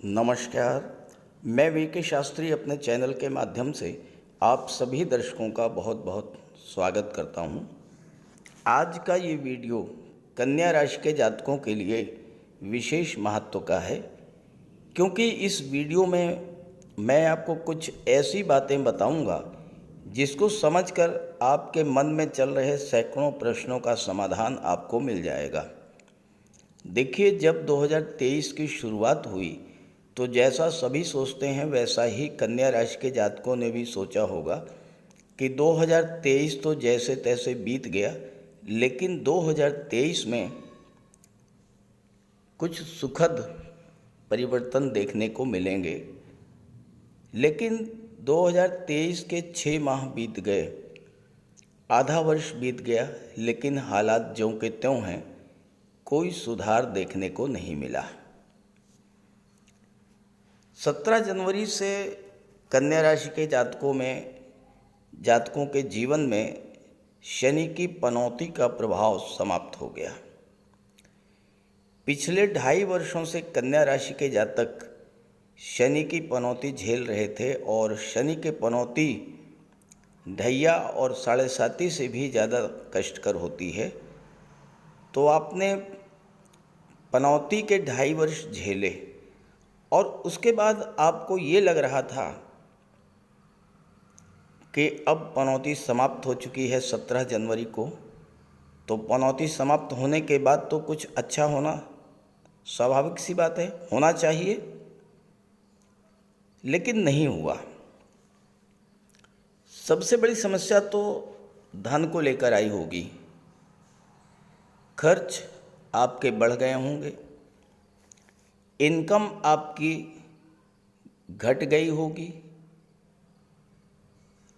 नमस्कार। मैं वीके शास्त्री अपने चैनल के माध्यम से आप सभी दर्शकों का बहुत बहुत स्वागत करता हूं। आज का ये वीडियो कन्या राशि के जातकों के लिए विशेष महत्व का है, क्योंकि इस वीडियो में मैं आपको कुछ ऐसी बातें बताऊंगा जिसको समझकर आपके मन में चल रहे सैकड़ों प्रश्नों का समाधान आपको मिल जाएगा। देखिए, जब 2023 की शुरुआत हुई तो जैसा सभी सोचते हैं वैसा ही कन्या राशि के जातकों ने भी सोचा होगा कि 2023 तो जैसे तैसे बीत गया, लेकिन 2023 में कुछ सुखद परिवर्तन देखने को मिलेंगे। लेकिन 2023 के 6 माह बीत गए, आधा वर्ष बीत गया, लेकिन हालात ज्यों के त्यों हैं, कोई सुधार देखने को नहीं मिला। 17 जनवरी से कन्या राशि के जातकों के जीवन में शनि की पनौती का प्रभाव समाप्त हो गया। पिछले 2.5 वर्षों से कन्या राशि के जातक शनि की पनौती झेल रहे थे और शनि के पनौती ढैया और 7.5 से भी ज़्यादा कष्टकर होती है। तो आपने पनौती के 2.5 वर्ष झेले और उसके बाद आपको ये लग रहा था कि अब पनौती समाप्त हो चुकी है 17 जनवरी को, तो पनौती समाप्त होने के बाद तो कुछ अच्छा होना स्वाभाविक सी बात है, होना चाहिए, लेकिन नहीं हुआ। सबसे बड़ी समस्या तो धन को लेकर आई होगी। खर्च आपके बढ़ गए होंगे, इनकम आपकी घट गई होगी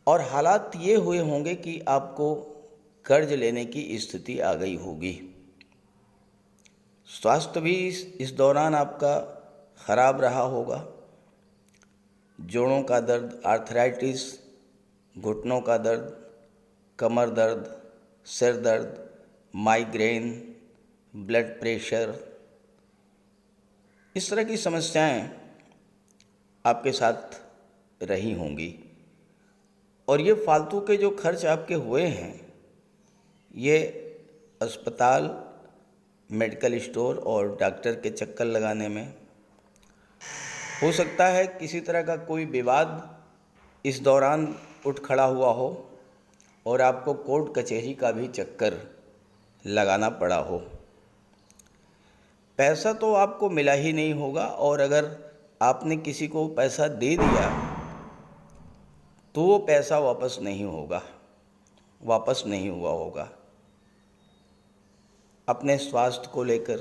और हालात ये हुए होंगे कि आपको कर्ज लेने की स्थिति आ गई होगी। स्वास्थ्य भी इस दौरान आपका खराब रहा होगा। जोड़ों का दर्द, आर्थराइटिस, घुटनों का दर्द, कमर दर्द, सिर दर्द, माइग्रेन, ब्लड प्रेशर, इस तरह की समस्याएं आपके साथ रही होंगी। और ये फालतू के जो खर्च आपके हुए हैं, ये अस्पताल, मेडिकल स्टोर और डॉक्टर के चक्कर लगाने में, हो सकता है किसी तरह का कोई विवाद इस दौरान उठ खड़ा हुआ हो और आपको कोर्ट कचहरी का भी चक्कर लगाना पड़ा हो। पैसा तो आपको मिला ही नहीं होगा, और अगर आपने किसी को पैसा दे दिया तो वो पैसा वापस नहीं हुआ होगा। अपने स्वास्थ्य को लेकर,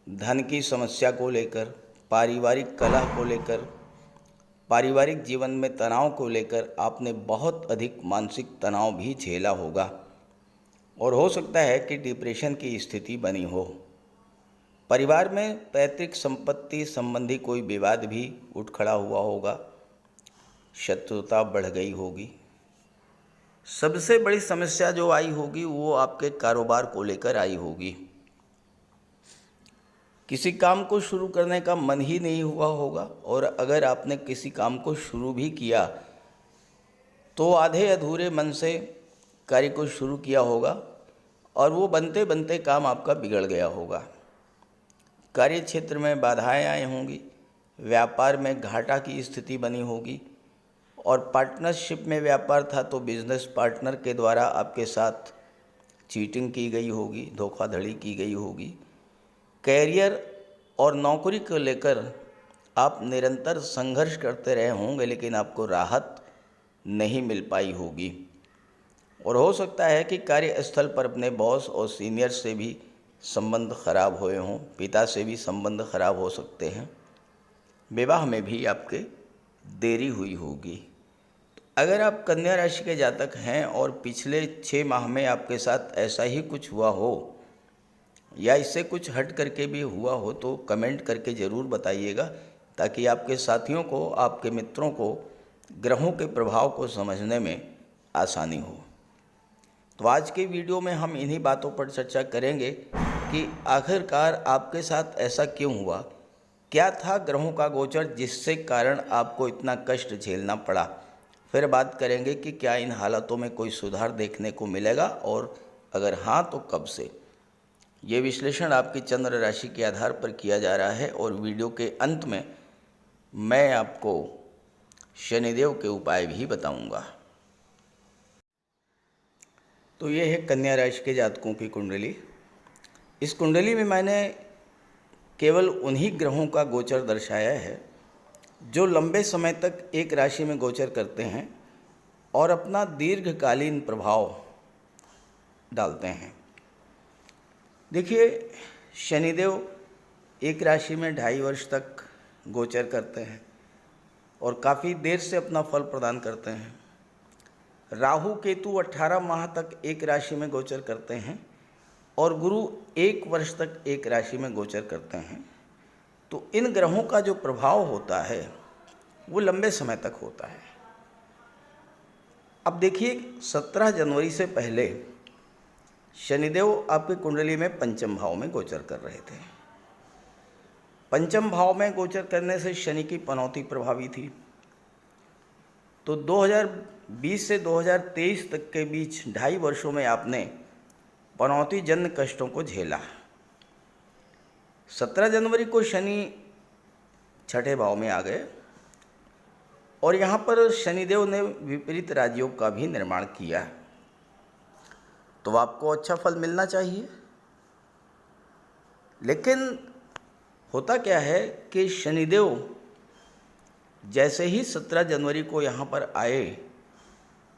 धन की समस्या को लेकर, पारिवारिक कलह को लेकर, पारिवारिक जीवन में तनाव को लेकर आपने बहुत अधिक मानसिक तनाव भी झेला होगा और हो सकता है कि डिप्रेशन की स्थिति बनी हो। परिवार में पैतृक संपत्ति संबंधी कोई विवाद भी उठ खड़ा हुआ होगा, शत्रुता बढ़ गई होगी। सबसे बड़ी समस्या जो आई होगी वो आपके कारोबार को लेकर आई होगी। किसी काम को शुरू करने का मन ही नहीं हुआ होगा, और अगर आपने किसी काम को शुरू भी किया तो आधे अधूरे मन से कार्य को शुरू किया होगा और वो बनते बनते काम आपका बिगड़ गया होगा। कार्य क्षेत्र में बाधाएं आई होंगी, व्यापार में घाटा की स्थिति बनी होगी, और पार्टनरशिप में व्यापार था तो बिजनेस पार्टनर के द्वारा आपके साथ चीटिंग की गई होगी, धोखाधड़ी की गई होगी। कैरियर और नौकरी को लेकर आप निरंतर संघर्ष करते रहे होंगे, लेकिन आपको राहत नहीं मिल पाई होगी। और हो सकता है कि कार्यस्थल पर अपने बॉस और सीनियर से भी संबंध खराब हुए हों, पिता से भी संबंध खराब हो सकते हैं। विवाह में भी आपके देरी हुई होगी। तो अगर आप कन्या राशि के जातक हैं और पिछले 6 माह में आपके साथ ऐसा ही कुछ हुआ हो या इससे कुछ हट करके भी हुआ हो, तो कमेंट करके ज़रूर बताइएगा, ताकि आपके साथियों को, आपके मित्रों को ग्रहों के प्रभाव को समझने में आसानी हो। तो आज के वीडियो में हम इन्हीं बातों पर चर्चा करेंगे कि आखिरकार आपके साथ ऐसा क्यों हुआ क्या था ग्रहों का गोचर जिससे कारण आपको इतना कष्ट झेलना पड़ा। फिर बात करेंगे कि क्या इन हालातों में कोई सुधार देखने को मिलेगा और अगर हाँ तो कब से। ये विश्लेषण आपकी चंद्र राशि के आधार पर किया जा रहा है और वीडियो के अंत में मैं आपको शनिदेव के उपाय भी बताऊंगा। तो ये है कन्या राशि के जातकों की कुंडली। इस कुंडली में मैंने केवल उन्हीं ग्रहों का गोचर दर्शाया है जो लंबे समय तक एक राशि में गोचर करते हैं और अपना दीर्घकालीन प्रभाव डालते हैं। देखिए, शनिदेव एक राशि में 2.5 वर्ष तक गोचर करते हैं और काफ़ी देर से अपना फल प्रदान करते हैं। राहु केतु 18 माह तक एक राशि में गोचर करते हैं और गुरु 1 वर्ष तक एक राशि में गोचर करते हैं। तो इन ग्रहों का जो प्रभाव होता है वो लंबे समय तक होता है। अब देखिए, 17 जनवरी से पहले शनिदेव आपकी कुंडली में पंचम भाव में गोचर कर रहे थे। पंचम भाव में गोचर करने से शनि की पनौती प्रभावी थी। तो 2020 से 2023 तक के बीच 2.5 वर्षों में आपने पनौती जन्य कष्टों को झेला। 17 जनवरी को शनि 6ठे भाव में आ गए और यहाँ पर शनिदेव ने विपरीत राजयोग का भी निर्माण किया। तो आपको अच्छा फल मिलना चाहिए, लेकिन होता क्या है कि शनिदेव जैसे ही 17 जनवरी को यहाँ पर आए,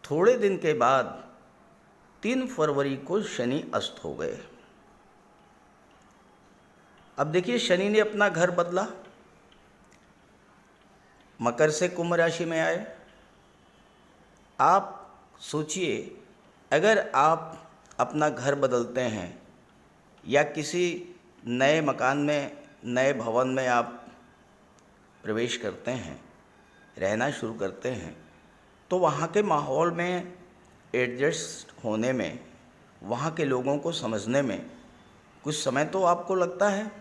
थोड़े दिन के बाद 3 फरवरी को शनि अस्त हो गए। अब देखिए, शनि ने अपना घर बदला, मकर से कुंभ राशि में आए। आप सोचिए, अगर आप अपना घर बदलते हैं या किसी नए मकान में, नए भवन में आप प्रवेश करते हैं, रहना शुरू करते हैं, तो वहाँ के माहौल में एडजस्ट होने में, वहाँ के लोगों को समझने में कुछ समय तो आपको लगता है।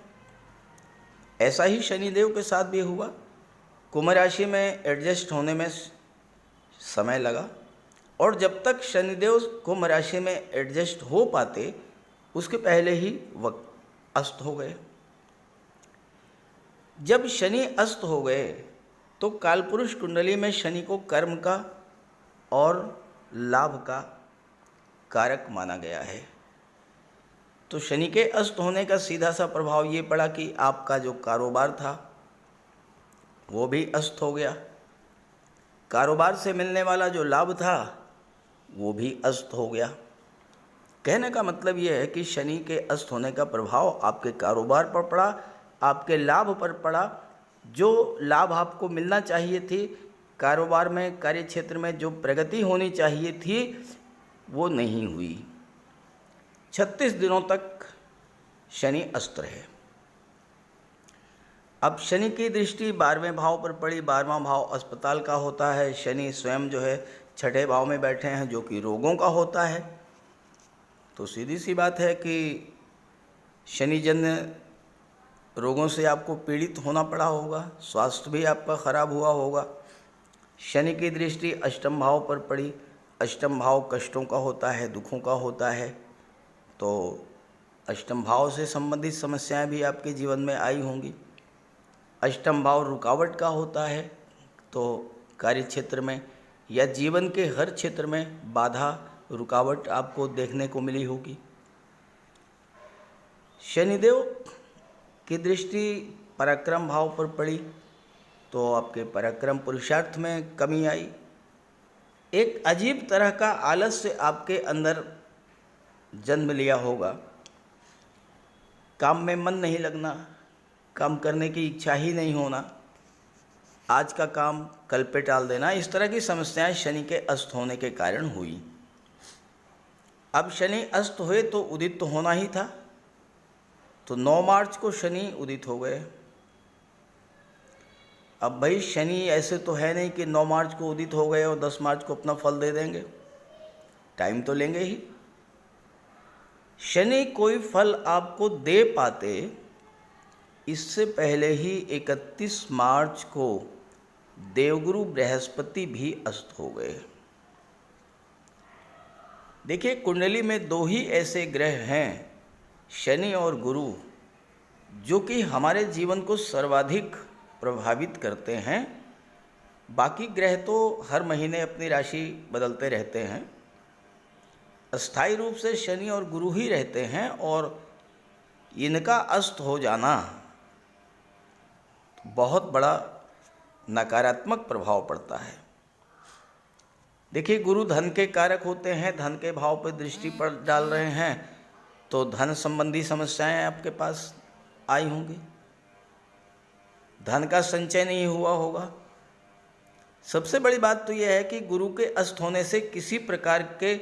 ऐसा ही शनिदेव के साथ भी हुआ। कुंभ राशि में एडजस्ट होने में समय लगा और जब तक शनिदेव कुंभ राशि में एडजस्ट हो पाते उसके पहले ही वक्त अस्त हो गए। जब शनि अस्त हो गए तो कालपुरुष कुंडली में शनि को कर्म का और लाभ का कारक माना गया है। तो शनि के अस्त होने का सीधा सा प्रभाव ये पड़ा कि आपका जो कारोबार था वो भी अस्त हो गया। कारोबार से मिलने वाला जो लाभ था वो भी अस्त हो गया। कहने का मतलब ये है कि शनि के अस्त होने का प्रभाव आपके कारोबार पर पड़ा, आपके लाभ पर पड़ा। जो लाभ आपको मिलना चाहिए थी, कारोबार में, कार्य क्षेत्र में जो प्रगति होनी चाहिए थी, वो नहीं हुई। 36 दिनों तक शनि अस्त रहे। अब शनि की दृष्टि 12वें भाव पर पड़ी। 12वां भाव अस्पताल का होता है। शनि स्वयं जो है 6ठे भाव में बैठे हैं जो कि रोगों का होता है। तो सीधी सी बात है कि शनिजन्य रोगों से आपको पीड़ित होना पड़ा होगा, स्वास्थ्य भी आपका खराब हुआ होगा। शनि की दृष्टि अष्टम भाव पर पड़ी। अष्टम भाव कष्टों का होता है, दुखों का होता है। तो अष्टम भाव से संबंधित समस्याएं भी आपके जीवन में आई होंगी। अष्टम भाव रुकावट का होता है। तो कार्य क्षेत्र में या जीवन के हर क्षेत्र में बाधा, रुकावट आपको देखने को मिली होगी। शनिदेव की दृष्टि पराक्रम भाव पर पड़ी तो आपके पराक्रम पुरुषार्थ में कमी आई। एक अजीब तरह का आलस्य आपके अंदर जन्म लिया होगा। काम में मन नहीं लगना, काम करने की इच्छा ही नहीं होना, आज का काम कल पे टाल देना, इस तरह की समस्याएं शनि के अस्त होने के कारण हुई। अब शनि अस्त हुए तो उदित तो होना ही था। तो 9 मार्च को शनि उदित हो गए। अब भाई शनि ऐसे तो है नहीं कि 9 मार्च को उदित हो गए और 10 मार्च को अपना फल दे देंगे, टाइम तो लेंगे ही। शनि कोई फल आपको दे पाते इससे पहले ही 31 मार्च को देवगुरु बृहस्पति भी अस्त हो गए। देखिए, कुंडली में दो ही ऐसे ग्रह हैं, शनि और गुरु, जो कि हमारे जीवन को सर्वाधिक प्रभावित करते हैं। बाकी ग्रह तो हर महीने अपनी राशि बदलते रहते हैं। अस्थायी रूप से शनि और गुरु ही रहते हैं और इनका अस्त हो जाना बहुत बड़ा नकारात्मक प्रभाव पड़ता है। देखिए, गुरु धन के कारक होते हैं, धन के भाव पर दृष्टि पर डाल रहे हैं तो धन संबंधी समस्याएं आपके पास आई होंगी, धन का संचय नहीं हुआ होगा। सबसे बड़ी बात तो यह है कि गुरु के अस्त होने से किसी प्रकार के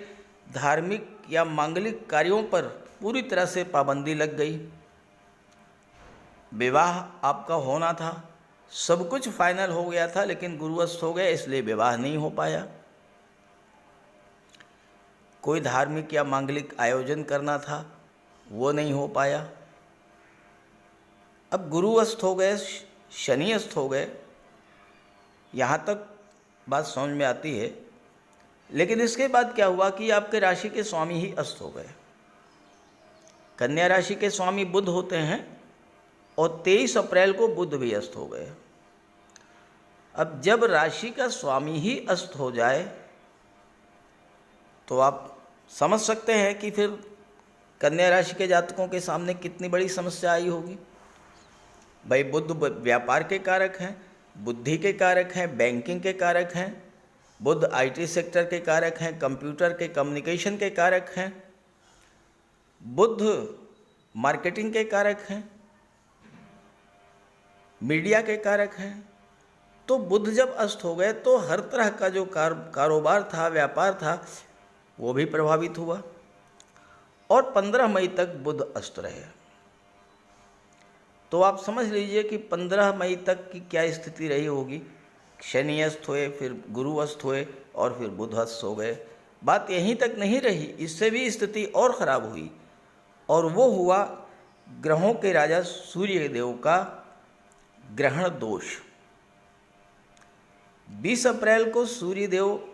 धार्मिक या मांगलिक कार्यों पर पूरी तरह से पाबंदी लग गई। विवाह आपका होना था, सब कुछ फाइनल हो गया था, लेकिन गुरु अस्त हो गया इसलिए विवाह नहीं हो पाया। कोई धार्मिक या मांगलिक आयोजन करना था, वो नहीं हो पाया। अब गुरु अस्त हो गए, शनि अस्त हो गए, यहाँ तक बात समझ में आती है। लेकिन इसके बाद क्या हुआ कि आपके राशि के स्वामी ही अस्त हो गए। कन्या राशि के स्वामी बुध होते हैं और 23 अप्रैल को बुध भी अस्त हो गए। अब जब राशि का स्वामी ही अस्त हो जाए तो आप समझ सकते हैं कि फिर कन्या राशि के जातकों के सामने कितनी बड़ी समस्या आई होगी। भाई, बुध व्यापार के कारक हैं, बुद्धि के कारक हैं, बैंकिंग के कारक हैं, बुध आईटी सेक्टर के कारक हैं, कंप्यूटर के कम्युनिकेशन के कारक हैं, बुध मार्केटिंग के कारक हैं, मीडिया के कारक हैं। तो बुध जब अस्त हो गए तो हर तरह का जो कारोबार था, व्यापार था, वो भी प्रभावित हुआ। और 15 मई तक बुध अस्त रहे। तो आप समझ लीजिए कि 15 मई तक की क्या स्थिति रही होगी। शनि अस्त हुए, फिर गुरु अस्त हुए और फिर बुध अस्त हो गए। बात यहीं तक नहीं रही, इससे भी स्थिति और ख़राब हुई और वो हुआ ग्रहों के राजा सूर्य देव का ग्रहण दोष। 20 अप्रैल को सूर्य देव,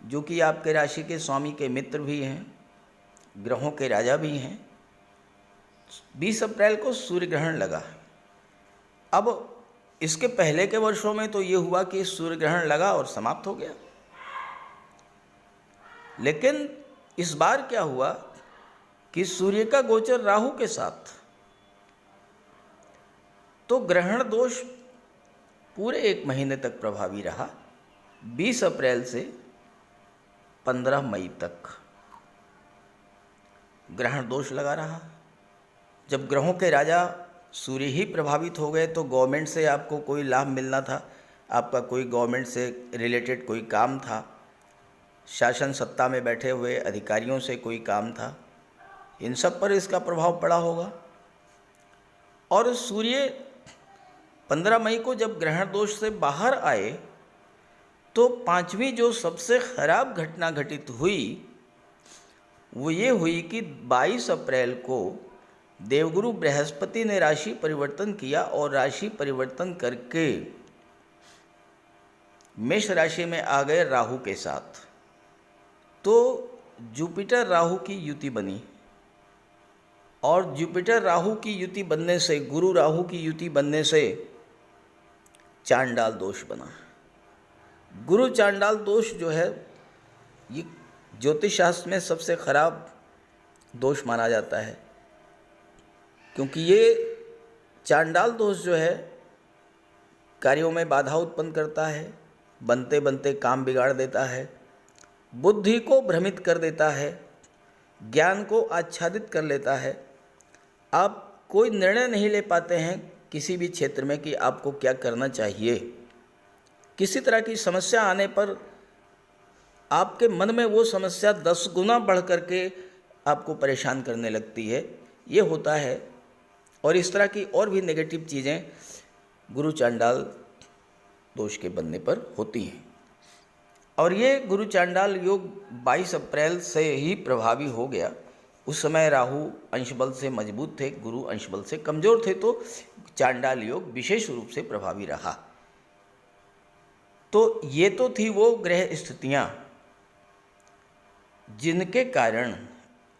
जो कि आपके राशि के स्वामी के मित्र भी हैं, ग्रहों के राजा भी हैं, 20 अप्रैल को सूर्य ग्रहण लगा। अब इसके पहले के वर्षों में तो ये हुआ कि सूर्य ग्रहण लगा और समाप्त हो गया। लेकिन इस बार क्या हुआ कि सूर्य का गोचर राहु के साथ, तो ग्रहण दोष पूरे 1 महीने तक प्रभावी रहा, 20 अप्रैल से 15 मई तक ग्रहण दोष लगा रहा। जब ग्रहों के राजा सूर्य ही प्रभावित हो गए तो गवर्नमेंट से आपको कोई लाभ मिलना था, आपका कोई गवर्नमेंट से रिलेटेड कोई काम था, शासन सत्ता में बैठे हुए अधिकारियों से कोई काम था, इन सब पर इसका प्रभाव पड़ा होगा। और सूर्य 15 मई को जब ग्रहण दोष से बाहर आए तो 5वीं जो सबसे खराब घटना घटित हुई वो ये हुई कि 22 अप्रैल को देवगुरु बृहस्पति ने राशि परिवर्तन किया और राशि परिवर्तन करके मेष राशि में आ गए राहु के साथ। तो जुपिटर राहु की युति बनी और जुपिटर राहु की युति बनने से, गुरु राहु की युति बनने से चांडाल दोष बना। गुरु चांडाल दोष जो है ये ज्योतिष शास्त्र में सबसे खराब दोष माना जाता है, क्योंकि ये चांडाल दोष जो है कार्यों में बाधा उत्पन्न करता है, बनते बनते काम बिगाड़ देता है, बुद्धि को भ्रमित कर देता है, ज्ञान को आच्छादित कर लेता है। आप कोई निर्णय नहीं ले पाते हैं किसी भी क्षेत्र में कि आपको क्या करना चाहिए। किसी तरह की समस्या आने पर आपके मन में वो समस्या 10 गुना बढ़ करके आपको परेशान करने लगती है, ये होता है। और इस तरह की और भी नेगेटिव चीज़ें गुरु चांडाल दोष के बनने पर होती हैं। और ये गुरु चांडाल योग 22 अप्रैल से ही प्रभावी हो गया। उस समय राहु अंश बल से मजबूत थे, गुरु अंश बल से कमजोर थे, तो चांडाल योग विशेष रूप से प्रभावी रहा। तो ये तो थी वो ग्रह स्थितियां जिनके कारण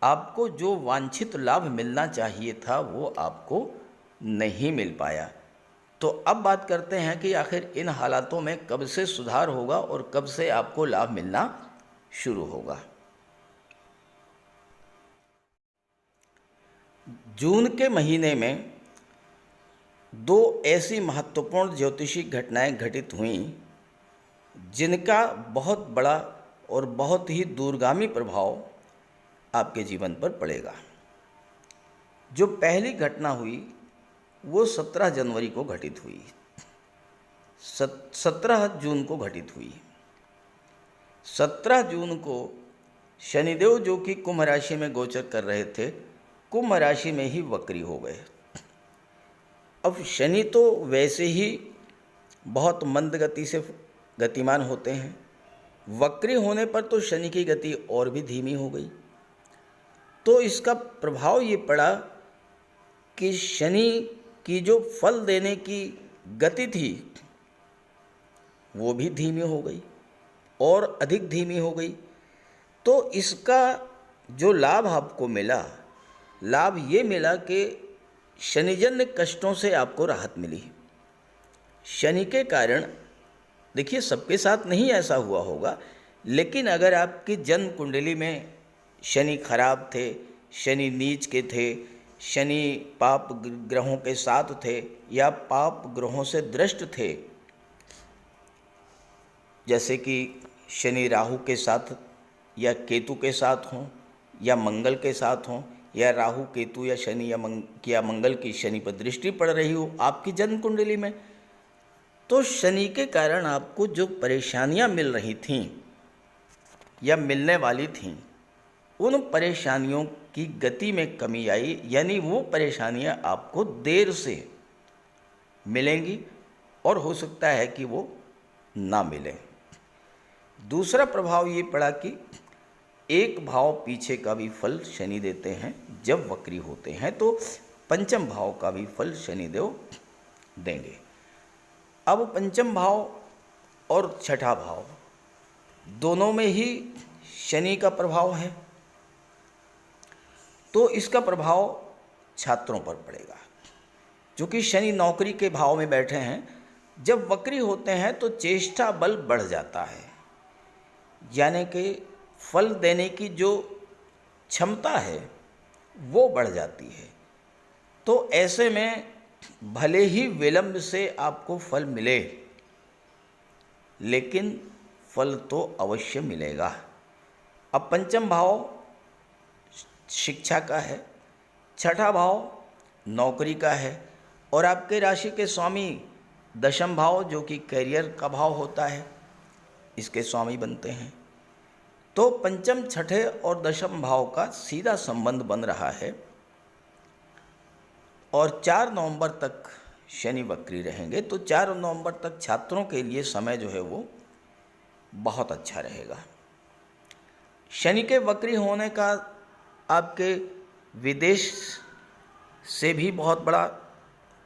आपको जो वांछित लाभ मिलना चाहिए था वो आपको नहीं मिल पाया। तो अब बात करते हैं कि आखिर इन हालातों में कब से सुधार होगा और कब से आपको लाभ मिलना शुरू होगा। जून के महीने में दो ऐसी महत्वपूर्ण ज्योतिषी घटनाएं घटित हुईं जिनका बहुत बड़ा और बहुत ही दूरगामी प्रभाव आपके जीवन पर पड़ेगा। जो पहली घटना हुई वो 17 जनवरी को घटित हुई, 17 जून को घटित हुई। 17 जून को शनिदेव, जो कि कुंभ राशि में गोचर कर रहे थे, कुंभ राशि में ही वक्री हो गए। अब शनि तो वैसे ही बहुत मंद गति से गतिमान होते हैं, वक्री होने पर तो शनि की गति और भी धीमी हो गई। तो इसका प्रभाव ये पड़ा कि शनि की जो फल देने की गति थी वो भी धीमी हो गई और अधिक धीमी हो गई। तो इसका जो लाभ आपको मिला, लाभ ये मिला कि शनिजन्य कष्टों से आपको राहत मिली। शनि के कारण, देखिए सबके साथ नहीं ऐसा हुआ होगा, लेकिन अगर आपकी जन्म कुंडली में शनि खराब थे, शनि नीच के थे, शनि पाप ग्रहों के साथ थे या पाप ग्रहों से दृष्ट थे, जैसे कि शनि राहु के साथ या केतु के साथ हों या मंगल के साथ हों, या राहु केतु या शनि या मंगल की शनि पर दृष्टि पड़ रही हो आपकी जन्म कुंडली में, तो शनि के कारण आपको जो परेशानियां मिल रही थीं या मिलने वाली थीं, उन परेशानियों की गति में कमी आई, यानी वो परेशानियां आपको देर से मिलेंगी और हो सकता है कि वो ना मिलें। दूसरा प्रभाव ये पड़ा कि एक भाव पीछे का भी फल शनि देते हैं जब वक्री होते हैं, तो पंचम भाव का भी फल शनिदेव देंगे। अब पंचम भाव और छठा भाव दोनों में ही शनि का प्रभाव है, तो इसका प्रभाव छात्रों पर पड़ेगा। क्योंकि शनि नौकरी के भाव में बैठे हैं, जब वक्री होते हैं तो चेष्टा बल बढ़ जाता है, यानी कि फल देने की जो क्षमता है वो बढ़ जाती है। तो ऐसे में भले ही विलंब से आपको फल मिले, लेकिन फल तो अवश्य मिलेगा। अब पंचम भाव शिक्षा का है, छठा भाव नौकरी का है, और आपके राशि के स्वामी दशम भाव, जो कि कैरियर का भाव होता है, इसके स्वामी बनते हैं। तो पंचम, छठे और दशम भाव का सीधा संबंध बन रहा है, और 4 नवंबर तक शनि वक्री रहेंगे। तो 4 नवंबर तक छात्रों के लिए समय जो है वो बहुत अच्छा रहेगा। शनि के वक्री होने का आपके विदेश से भी बहुत बड़ा,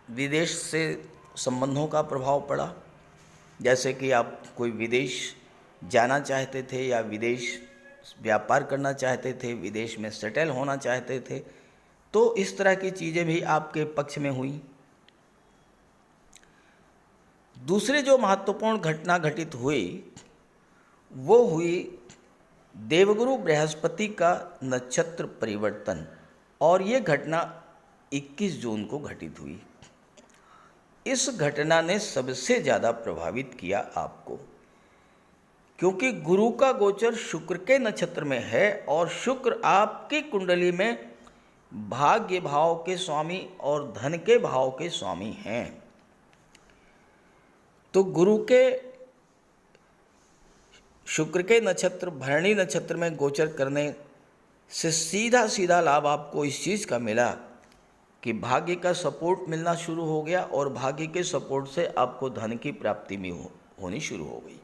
विदेश से संबंधों का प्रभाव पड़ा। जैसे कि आप कोई विदेश जाना चाहते थे या विदेश व्यापार करना चाहते थे, विदेश में सेटल होना चाहते थे, तो इस तरह की चीज़ें भी आपके पक्ष में हुई। दूसरी जो महत्वपूर्ण घटना घटित हुई वो हुई देवगुरु बृहस्पति का नक्षत्र परिवर्तन, और ये घटना 21 जून को घटित हुई। इस घटना ने सबसे ज़्यादा प्रभावित किया आपको, क्योंकि गुरु का गोचर शुक्र के नक्षत्र में है और शुक्र आपकी कुंडली में भाग्य भाव के स्वामी और धन के भाव के स्वामी हैं। तो गुरु के शुक्र के नक्षत्र भरणी नक्षत्र में गोचर करने से सीधा सीधा लाभ आपको इस चीज़ का मिला कि भाग्य का सपोर्ट मिलना शुरू हो गया, और भाग्य के सपोर्ट से आपको धन की प्राप्ति में होनी शुरू हो गई।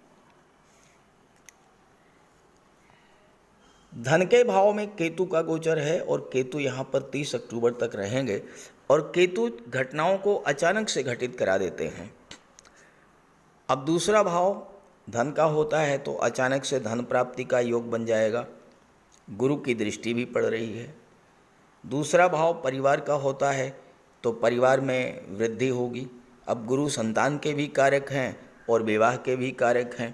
धन के भाव में केतु का गोचर है और केतु यहाँ पर 30 अक्टूबर तक रहेंगे और केतु घटनाओं को अचानक से घटित करा देते हैं। अब दूसरा भाव धन का होता है तो अचानक से धन प्राप्ति का योग बन जाएगा, गुरु की दृष्टि भी पड़ रही है। दूसरा भाव परिवार का होता है तो परिवार में वृद्धि होगी। अब गुरु संतान के भी कारक हैं और विवाह के भी कारक हैं,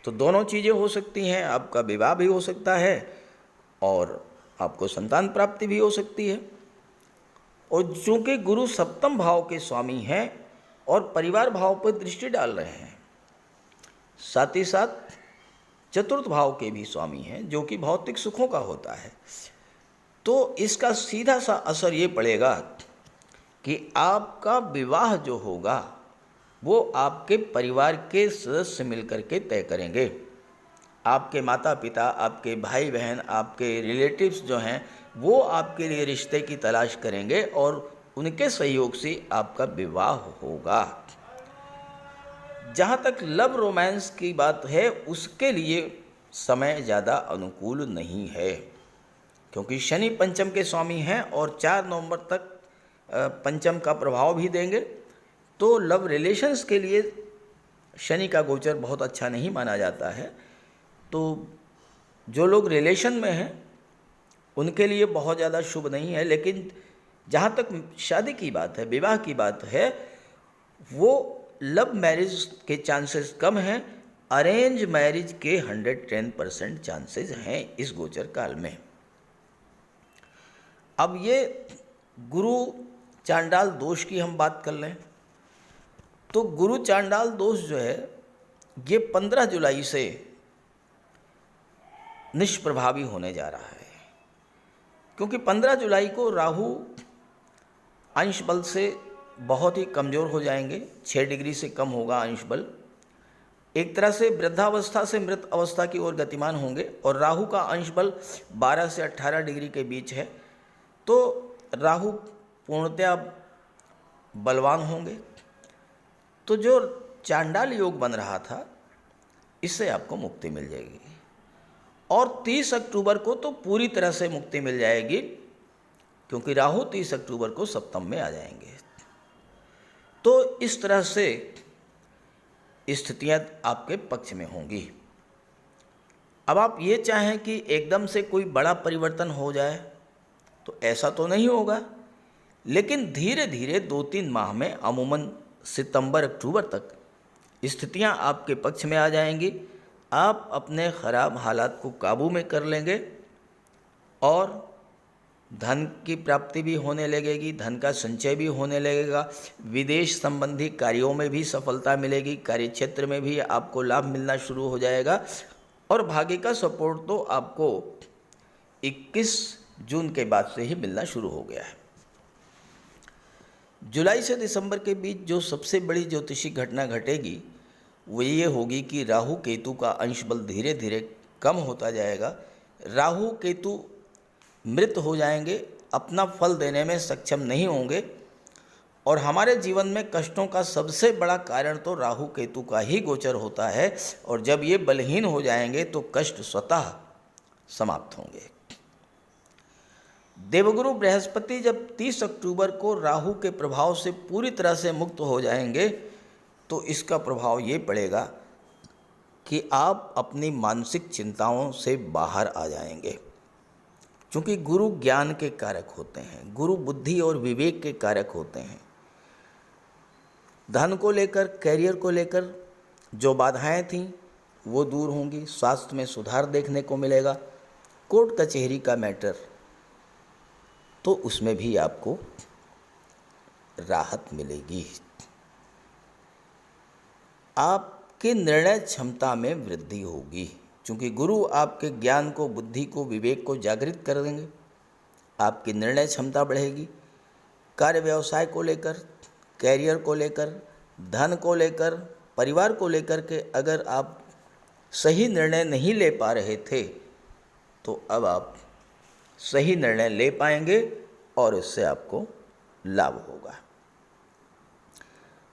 तो दोनों चीज़ें हो सकती हैं। आपका विवाह भी हो सकता है और आपको संतान प्राप्ति भी हो सकती है। और चूँकि गुरु सप्तम भाव के स्वामी हैं और परिवार भाव पर दृष्टि डाल रहे हैं, साथ ही साथ चतुर्थ भाव के भी स्वामी हैं जो कि भौतिक सुखों का होता है, तो इसका सीधा सा असर ये पड़ेगा कि आपका विवाह जो होगा वो आपके परिवार के सदस्य मिलकर के तय करेंगे। आपके माता पिता, आपके भाई बहन, आपके रिलेटिव्स जो हैं वो आपके लिए रिश्ते की तलाश करेंगे और उनके सहयोग से आपका विवाह होगा। जहाँ तक लव रोमांस की बात है उसके लिए समय ज़्यादा अनुकूल नहीं है, क्योंकि शनि पंचम के स्वामी हैं और 4 नवंबर तक पंचम का प्रभाव भी देंगे। तो लव रिलेशंस के लिए शनि का गोचर बहुत अच्छा नहीं माना जाता है। तो जो लोग रिलेशन में हैं उनके लिए बहुत ज़्यादा शुभ नहीं है। लेकिन जहाँ तक शादी की बात है, विवाह की बात है, वो लव मैरिज के चांसेस कम हैं, अरेंज मैरिज के 110% चांसेस हैं इस गोचर काल में। अब ये गुरु चांडाल दोष की हम बात कर लें तो गुरु चांडाल दोष जो है ये 15 जुलाई से निष्प्रभावी होने जा रहा है, क्योंकि 15 जुलाई को राहु अंश बल से बहुत ही कमज़ोर हो जाएंगे, 6 डिग्री से कम होगा अंश बल। एक तरह से वृद्धावस्था से मृत अवस्था की ओर गतिमान होंगे और राहु का अंश बल 12 से 18 डिग्री के बीच है, तो राहु पूर्णतया बलवान होंगे। तो जो चांडाल योग बन रहा था इससे आपको मुक्ति मिल जाएगी और 30 अक्टूबर को तो पूरी तरह से मुक्ति मिल जाएगी, क्योंकि राहु 30 अक्टूबर को सप्तम में आ जाएंगे। तो इस तरह से स्थितियां आपके पक्ष में होंगी। अब आप ये चाहें कि एकदम से कोई बड़ा परिवर्तन हो जाए तो ऐसा तो नहीं होगा, लेकिन धीरे धीरे 2-3 माह में अमूमन सितंबर अक्टूबर तक स्थितियां आपके पक्ष में आ जाएंगी। आप अपने ख़राब हालात को काबू में कर लेंगे और धन की प्राप्ति भी होने लगेगी, धन का संचय भी होने लगेगा, विदेश संबंधी कार्यों में भी सफलता मिलेगी, कार्यक्षेत्र में भी आपको लाभ मिलना शुरू हो जाएगा और भाग्य का सपोर्ट तो आपको 21 जून के बाद से ही मिलना शुरू हो गया है। जुलाई से दिसंबर के बीच जो सबसे बड़ी ज्योतिषी घटना घटेगी वो ये होगी कि राहु केतु का अंश बल धीरे धीरे कम होता जाएगा। राहु केतु मृत हो जाएंगे, अपना फल देने में सक्षम नहीं होंगे और हमारे जीवन में कष्टों का सबसे बड़ा कारण तो राहु केतु का ही गोचर होता है और जब ये बलहीन हो जाएंगे तो कष्ट स्वतः समाप्त होंगे। देवगुरु बृहस्पति जब 30 अक्टूबर को राहु के प्रभाव से पूरी तरह से मुक्त हो जाएंगे तो इसका प्रभाव ये पड़ेगा कि आप अपनी मानसिक चिंताओं से बाहर आ जाएंगे, क्योंकि गुरु ज्ञान के कारक होते हैं, गुरु बुद्धि और विवेक के कारक होते हैं। धन को लेकर, कैरियर को लेकर जो बाधाएं थीं वो दूर होंगी, स्वास्थ्य में सुधार देखने को मिलेगा, कोर्ट कचहरी का मैटर तो उसमें भी आपको राहत मिलेगी। आपके निर्णय क्षमता में वृद्धि होगी, क्योंकि गुरु आपके ज्ञान को, बुद्धि को, विवेक को जागृत कर देंगे, आपकी निर्णय क्षमता बढ़ेगी। कार्य व्यवसाय को लेकर, कैरियर को लेकर, धन को लेकर, परिवार को लेकर के अगर आप सही निर्णय नहीं ले पा रहे थे तो अब आप सही निर्णय ले पाएंगे और इससे आपको लाभ होगा।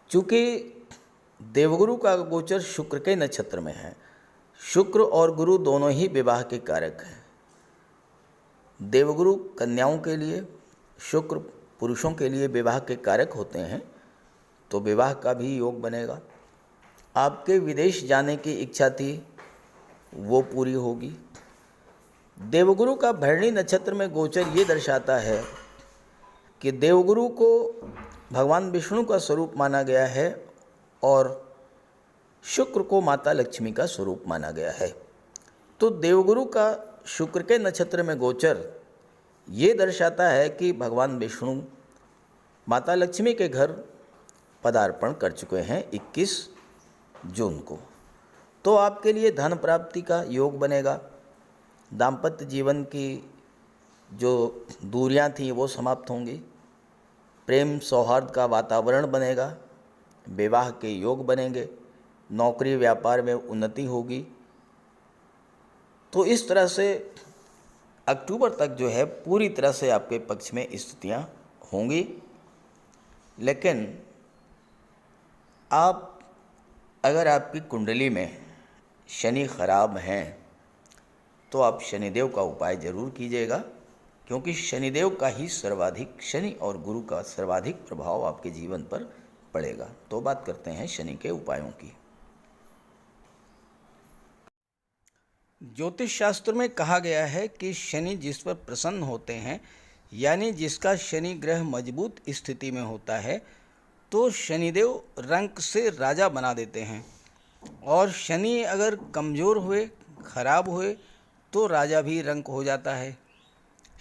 चूँकि देवगुरु का गोचर शुक्र के नक्षत्र में है, शुक्र और गुरु दोनों ही विवाह के कारक हैं, देवगुरु कन्याओं के लिए, शुक्र पुरुषों के लिए विवाह के कारक होते हैं, तो विवाह का भी योग बनेगा। आपके विदेश जाने की इच्छा थी, वो पूरी होगी। देवगुरु का भरणी नक्षत्र में गोचर ये दर्शाता है कि देवगुरु को भगवान विष्णु का स्वरूप माना गया है और शुक्र को माता लक्ष्मी का स्वरूप माना गया है। तो देवगुरु का शुक्र के नक्षत्र में गोचर ये दर्शाता है कि भगवान विष्णु माता लक्ष्मी के घर पदार्पण कर चुके हैं 21 जून को। तो आपके लिए धन प्राप्ति का योग बनेगा। दाम्पत्य जीवन की जो दूरियां थीं वो समाप्त होंगी। प्रेम सौहार्द का वातावरण बनेगा। विवाह के योग बनेंगे। नौकरी व्यापार में उन्नति होगी। तो इस तरह से अक्टूबर तक जो है पूरी तरह से आपके पक्ष में स्थितियां होंगी। लेकिन अगर आपकी कुंडली में शनि खराब हैं तो आप शनिदेव का उपाय जरूर कीजिएगा, क्योंकि शनिदेव का ही सर्वाधिक, शनि और गुरु का सर्वाधिक प्रभाव आपके जीवन पर पड़ेगा। तो बात करते हैं शनि के उपायों की। ज्योतिष शास्त्र में कहा गया है कि शनि जिस पर प्रसन्न होते हैं, यानी जिसका शनि ग्रह मजबूत स्थिति में होता है, तो शनिदेव रंक से राजा बना देते हैं। और शनि अगर कमज़ोर हुए, खराब हुए, तो राजा भी रंक हो जाता है।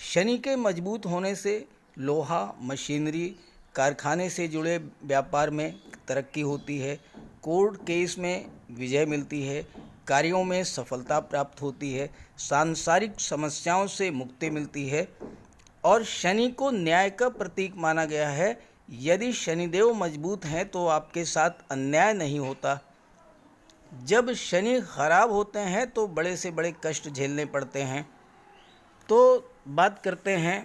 शनि के मजबूत होने से लोहा, मशीनरी, कारखाने से जुड़े व्यापार में तरक्की होती है। कोर्ट केस में विजय मिलती है। कार्यों में सफलता प्राप्त होती है। सांसारिक समस्याओं से मुक्ति मिलती है। और शनि को न्याय का प्रतीक माना गया है। यदि शनिदेव मजबूत हैं तो आपके साथ अन्याय नहीं होता। जब शनि खराब होते हैं तो बड़े से बड़े कष्ट झेलने पड़ते हैं। तो बात करते हैं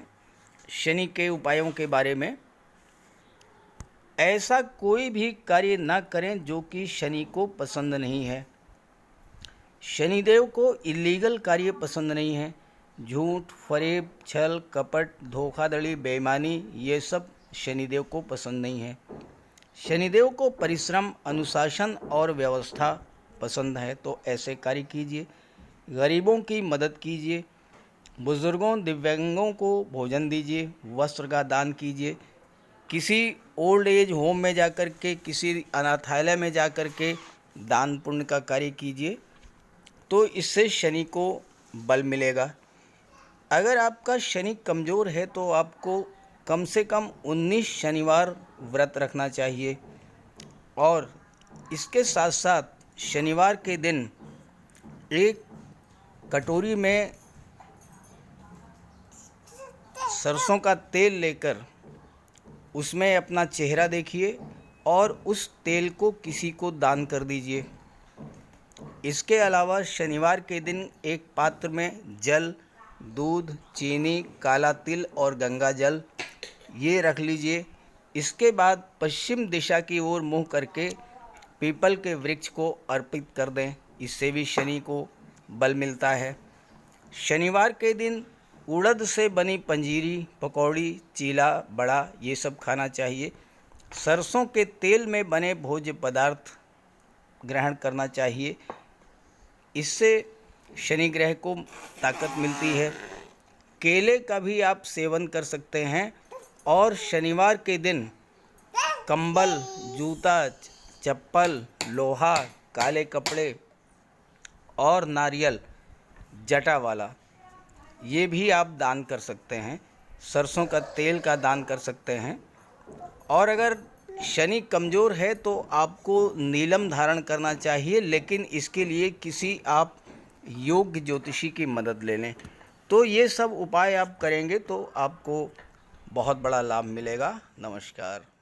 शनि के उपायों के बारे में। ऐसा कोई भी कार्य ना करें जो कि शनि को पसंद नहीं है। शनिदेव को इलीगल कार्य पसंद नहीं है। झूठ, फरेब, छल, कपट, धोखाधड़ी, बेईमानी, ये सब शनिदेव को पसंद नहीं है। शनिदेव को परिश्रम, अनुशासन और व्यवस्था पसंद है। तो ऐसे कार्य कीजिए। गरीबों की मदद कीजिए। बुजुर्गों, दिव्यांगों को भोजन दीजिए। वस्त्र का दान कीजिए। किसी ओल्ड एज होम में जाकर के, किसी अनाथालय में जाकर के दान पुण्य का कार्य कीजिए। तो इससे शनि को बल मिलेगा। अगर आपका शनि कमज़ोर है तो आपको कम से कम 19 शनिवार व्रत रखना चाहिए। और इसके साथ साथ शनिवार के दिन एक कटोरी में सरसों का तेल लेकर उसमें अपना चेहरा देखिए और उस तेल को किसी को दान कर दीजिए। इसके अलावा शनिवार के दिन एक पात्र में जल, दूध, चीनी, काला तिल और गंगा जल ये रख लीजिए। इसके बाद पश्चिम दिशा की ओर मुँह करके पीपल के वृक्ष को अर्पित कर दें। इससे भी शनि को बल मिलता है। शनिवार के दिन उड़द से बनी पंजीरी, पकौड़ी, चीला, बड़ा ये सब खाना चाहिए। सरसों के तेल में बने भोज्य पदार्थ ग्रहण करना चाहिए। इससे शनि ग्रह को ताकत मिलती है। केले का भी आप सेवन कर सकते हैं। और शनिवार के दिन कंबल, जूता, चप्पल, लोहा, काले कपड़े और नारियल जटा वाला ये भी आप दान कर सकते हैं। सरसों का तेल का दान कर सकते हैं। और अगर शनि कमज़ोर है तो आपको नीलम धारण करना चाहिए, लेकिन इसके लिए किसी आप योग्य ज्योतिषी की मदद ले लें। तो ये सब उपाय आप करेंगे तो आपको बहुत बड़ा लाभ मिलेगा। नमस्कार।